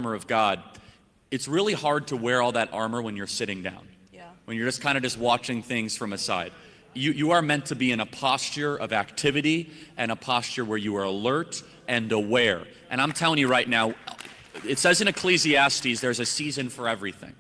armor of God, it's really hard to wear all that armor when you're sitting down. Yeah. When you're just kind of just watching things from a side. You are meant to be in a posture of activity and a posture where you are alert and aware. And I'm telling you right now, it says in Ecclesiastes, there's a season for everything.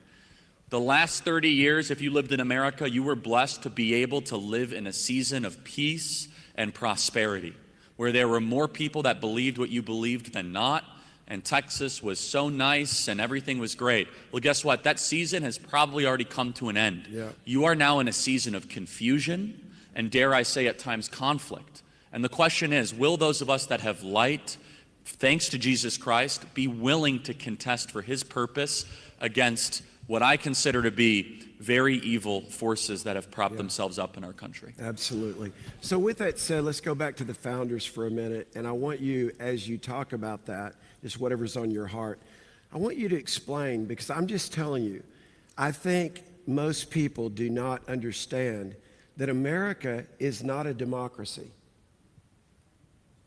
The last 30 years, if you lived in America, you were blessed to be able to live in a season of peace and prosperity, where there were more people that believed what you believed than not, and Texas was so nice and everything was great. Well, guess what? That season has probably already come to an end. Yeah. You are now in a season of confusion and, dare I say, at times conflict. And the question is, will those of us that have light, thanks to Jesus Christ, be willing to contest for his purpose against what I consider to be very evil forces that have propped themselves up in our country? Absolutely. So with that said, let's go back to the founders for a minute. And I want you, as you talk about that, just whatever's on your heart, I want you to explain, because I'm just telling you, I think most people do not understand that America is not a democracy.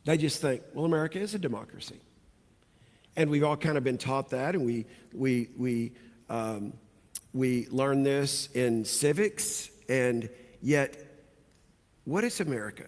They just think, well, America is a democracy. And we've all kind of been taught that, and we learn this in civics, and yet, what is America?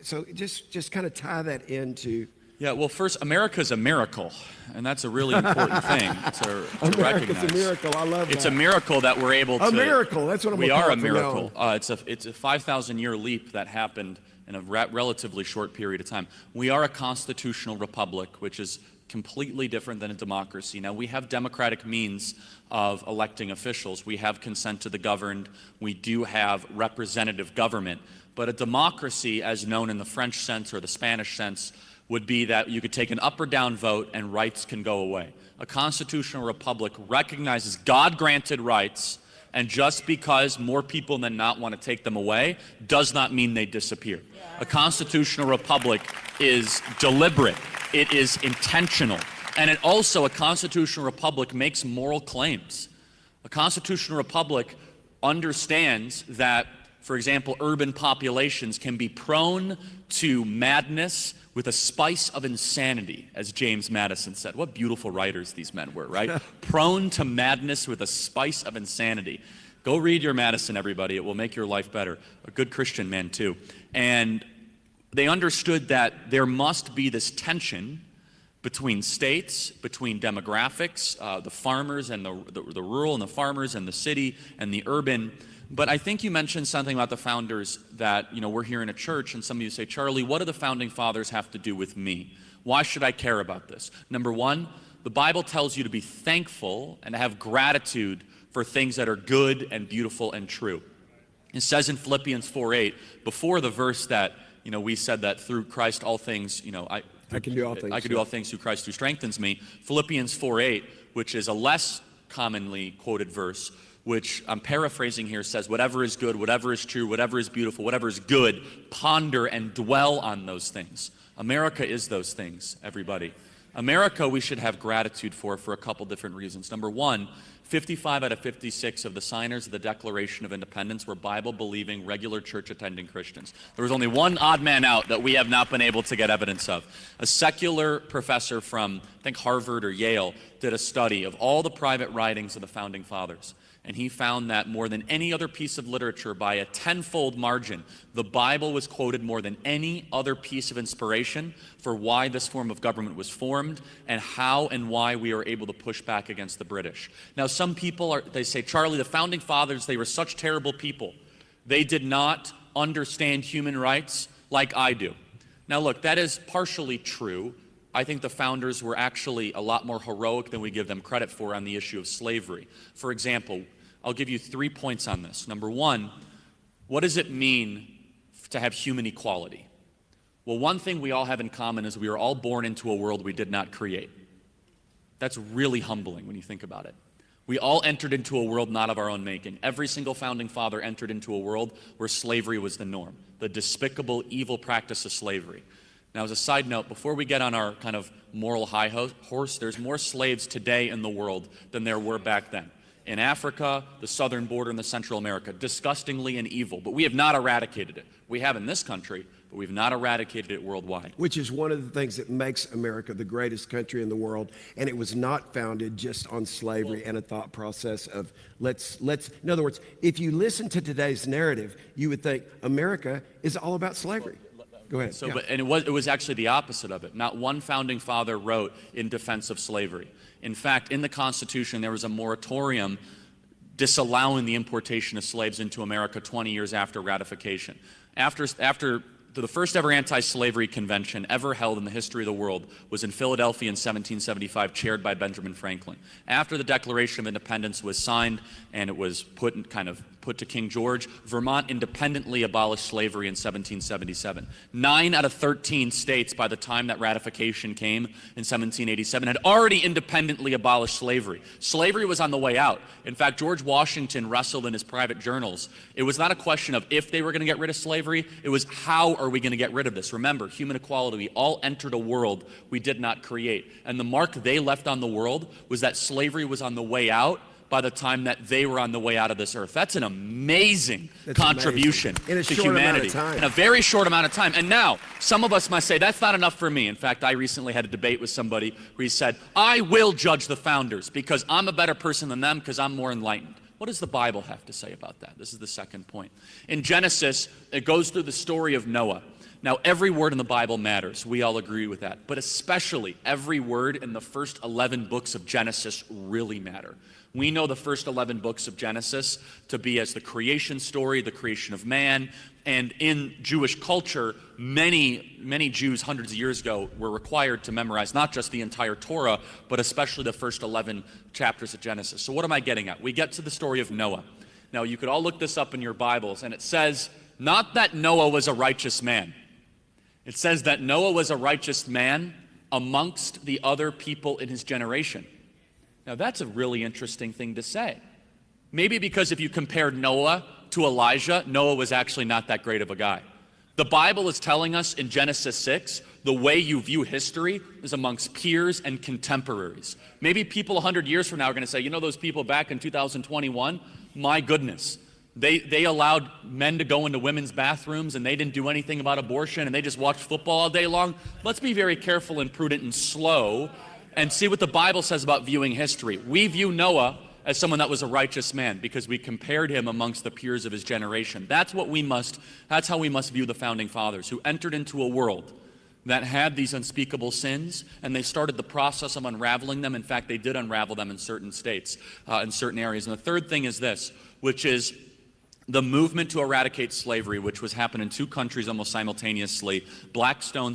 So just kind of tie that into. Yeah, well, first, America's a miracle, and that's a really important thing to recognize. America's a miracle. I love that. It's a miracle that we're able to. A miracle. That's what I'm. We are a miracle. It's a 5,000-year leap that happened in a relatively short period of time. We are a constitutional republic, which is completely different than a democracy. Now, we have democratic means of electing officials. We have consent to the governed. We do have representative government. But a democracy, as known in the French sense or the Spanish sense, would be that you could take an up or down vote and rights can go away. A constitutional republic recognizes God-granted rights, and just because more people than not want to take them away does not mean they disappear. A constitutional republic is deliberate. It is intentional. And it also, a constitutional republic makes moral claims. A constitutional republic understands that, for example, urban populations can be prone to madness with a spice of insanity, as James Madison said. What beautiful writers these men were, right? Prone to madness with a spice of insanity. Go read your Madison, everybody. It will make your life better. A good Christian man, too. And they understood that there must be this tension between states, between demographics, the farmers and the rural, and the farmers and the city and the urban. But I think you mentioned something about the founders that, we're here in a church, and some of you say, Charlie, what do the founding fathers have to do with me? Why should I care about this? Number one, the Bible tells you to be thankful and to have gratitude for things that are good and beautiful and true. It says in Philippians 4:8, before the verse that, we said that through Christ all things, I can do all things. I can do all things through Christ who strengthens me. Philippians 4:8, which is a less commonly quoted verse, which I'm paraphrasing here, says, whatever is good, whatever is true, whatever is beautiful, whatever is good, ponder and dwell on those things. America is those things, everybody. America we should have gratitude for a couple different reasons. Number one, 55 out of 56 of the signers of the Declaration of Independence were Bible-believing, regular church-attending Christians. There was only one odd man out that we have not been able to get evidence of. A secular professor from, I think, Harvard or Yale did a study of all the private writings of the Founding Fathers. And he found that more than any other piece of literature, by a tenfold margin, the Bible was quoted more than any other piece of inspiration for why this form of government was formed and how and why we were able to push back against the British. Now, some people they say, Charlie, the Founding Fathers, they were such terrible people. They did not understand human rights like I do. Now, look, that is partially true. I think the founders were actually a lot more heroic than we give them credit for on the issue of slavery. For example, I'll give you 3 points on this. Number one, what does it mean to have human equality? Well, one thing we all have in common is we are all born into a world we did not create. That's really humbling when you think about it. We all entered into a world not of our own making. Every single founding father entered into a world where slavery was the norm, the despicable, evil practice of slavery. Now, as a side note, before we get on our kind of moral high horse, there's more slaves today in the world than there were back then. In Africa, the southern border, and the Central America, disgustingly and evil. But we have not eradicated it. We have in this country, but we've not eradicated it worldwide. Which is one of the things that makes America the greatest country in the world. And it was not founded just on slavery and a thought process of let's, in other words, if you listen to today's narrative, you would think America is all about slavery. Go ahead. So, Yeah. but, and it was actually the opposite of it. Not one founding father wrote in defense of slavery. In fact, in the Constitution, there was a moratorium disallowing the importation of slaves into America 20 years after ratification. After the first ever anti-slavery convention ever held in the history of the world was in Philadelphia in 1775, chaired by Benjamin Franklin. After the Declaration of Independence was signed and it was put to King George, Vermont independently abolished slavery in 1777. 9 out of 13 states, by the time that ratification came in 1787, had already independently abolished slavery. Slavery was on the way out. In fact, George Washington wrestled in his private journals. It was not a question of if they were going to get rid of slavery, it was how are we going to get rid of this? Remember, human equality, we all entered a world we did not create. And the mark they left on the world was that slavery was on the way out by the time that they were on the way out of this earth. That's an amazing contribution in a to short amount humanity of time. in a very short amount of time. And now, some of us might say, that's not enough for me. In fact, I recently had a debate with somebody where he said, I will judge the founders because I'm a better person than them because I'm more enlightened. What does the Bible have to say about that? This is the second point. In Genesis, it goes through the story of Noah. Now, every word in the Bible matters. We all agree with that. But especially every word in the first 11 books of Genesis really matter. We know the first 11 books of Genesis to be as the creation story, the creation of man. And in Jewish culture, many Jews hundreds of years ago were required to memorize not just the entire Torah, but especially the first 11 chapters of Genesis. So what am I getting at? We get to the story of Noah. Now, you could all look this up in your Bibles, and it says, not that Noah was a righteous man. It says that Noah was a righteous man amongst the other people in his generation. Now, that's a really interesting thing to say. Maybe because if you compared Noah to Elijah, Noah was actually not that great of a guy. The Bible is telling us in Genesis 6, the way you view history is amongst peers and contemporaries. Maybe people 100 years from now are going to say, you know those people back in 2021? My goodness. They allowed men to go into women's bathrooms and they didn't do anything about abortion and they just watched football all day long. Let's be very careful and prudent and slow and see what the Bible says about viewing history. We view Noah as someone that was a righteous man because we compared him amongst the peers of his generation. That's how we must view the founding fathers who entered into a world that had these unspeakable sins, and they started the process of unraveling them. In fact, they did unravel them in certain states, in certain areas. And the third thing is this, which is the movement to eradicate slavery, which was happening in 2 countries almost simultaneously. William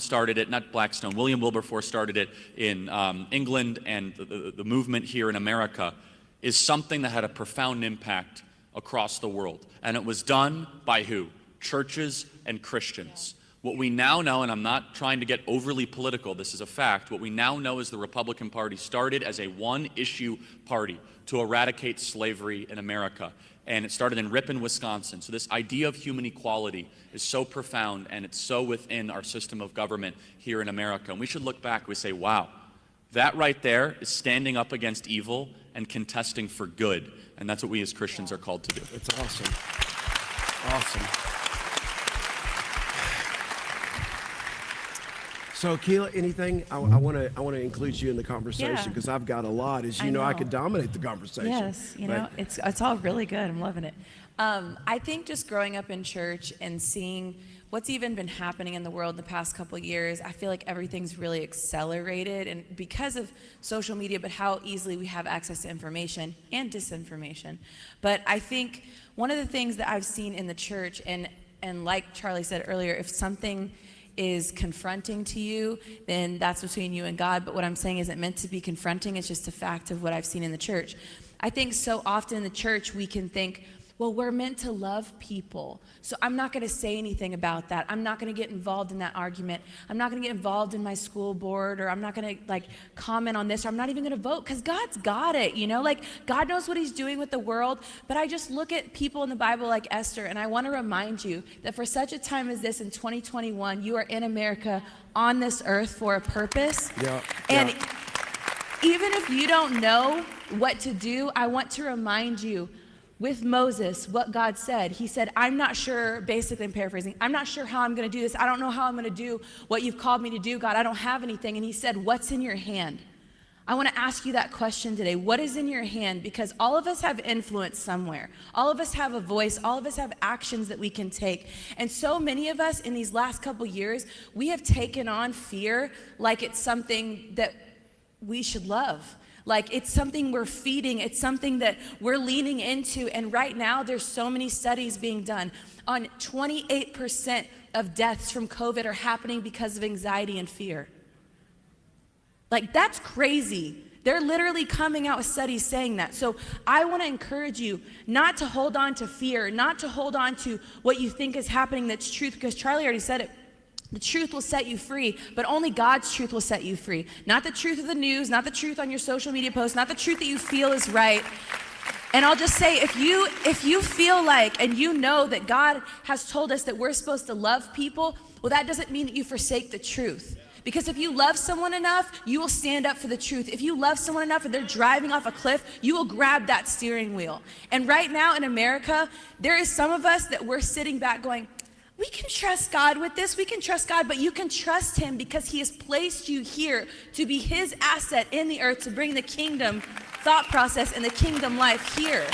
Wilberforce started it in England, and the movement here in America is something that had a profound impact across the world. And it was done by who? Churches and Christians. What we now know, and I'm not trying to get overly political, this is a fact, what we now know is the Republican Party started as a one-issue party to eradicate slavery in America. And it started in Ripon, Wisconsin. So this idea of human equality is so profound, and it's so within our system of government here in America. And we should look back, we say, wow, that right there is standing up against evil and contesting for good. And that's what we as Christians are called to do. It's awesome. Awesome. So, Keela, anything? I want to include you in the conversation because I've got a lot. As you know, I could dominate the conversation. Yes, it's all really good. I'm loving it. I think just growing up in church and seeing what's even been happening in the world the past couple of years, I feel like everything's really accelerated, and because of social media, but how easily we have access to information and disinformation. But I think one of the things that I've seen in the church, and like Charlie said earlier, if something is confronting to you, then that's between you and God. But what I'm saying isn't meant to be confronting. It's just a fact of what I've seen in the church. I think so often in the church we can think, well, we're meant to love people, so I'm not going to say anything about that. I'm not going to get involved in that argument. I'm not going to get involved in my school board, or I'm not going to comment on this, or I'm not even going to vote, because God's got it, God knows what he's doing with the world. But I just look at people in the Bible like Esther, and I want to remind you that for such a time as this in 2021, you are in America on this earth for a purpose. And even if you don't know what to do, I want to remind you, with Moses what God said. He said, I'm not sure, basically I'm paraphrasing, I'm not sure how I'm going to do this. I don't know how I'm going to do what you've called me to do, God. I don't have anything. And he said, what's in your hand? I want to ask you that question today. What is in your hand? Because all of us have influence somewhere. All of us have a voice. All of us have actions that we can take. And so many of us in these last couple years, we have taken on fear like it's something that we should love. Like it's something we're feeding, it's something that we're leaning into. And right now there's so many studies being done on 28% of deaths from COVID are happening because of anxiety and fear. Like that's crazy. They're literally coming out with studies saying that. So I want to encourage you not to hold on to fear, not to hold on to what you think is happening that's truth, because Charlie already said it. The truth will set you free, but only God's truth will set you free. Not the truth of the news, not the truth on your social media posts, not the truth that you feel is right. And I'll just say, if you feel like, and you know that God has told us that we're supposed to love people, well, that doesn't mean that you forsake the truth. Because if you love someone enough, you will stand up for the truth. If you love someone enough and they're driving off a cliff, you will grab that steering wheel. And right now in America, there is some of us that we're sitting back going, we can trust God with this, we can trust God, but you can trust him because he has placed you here to be his asset in the earth, to bring the kingdom thought process and the kingdom life here.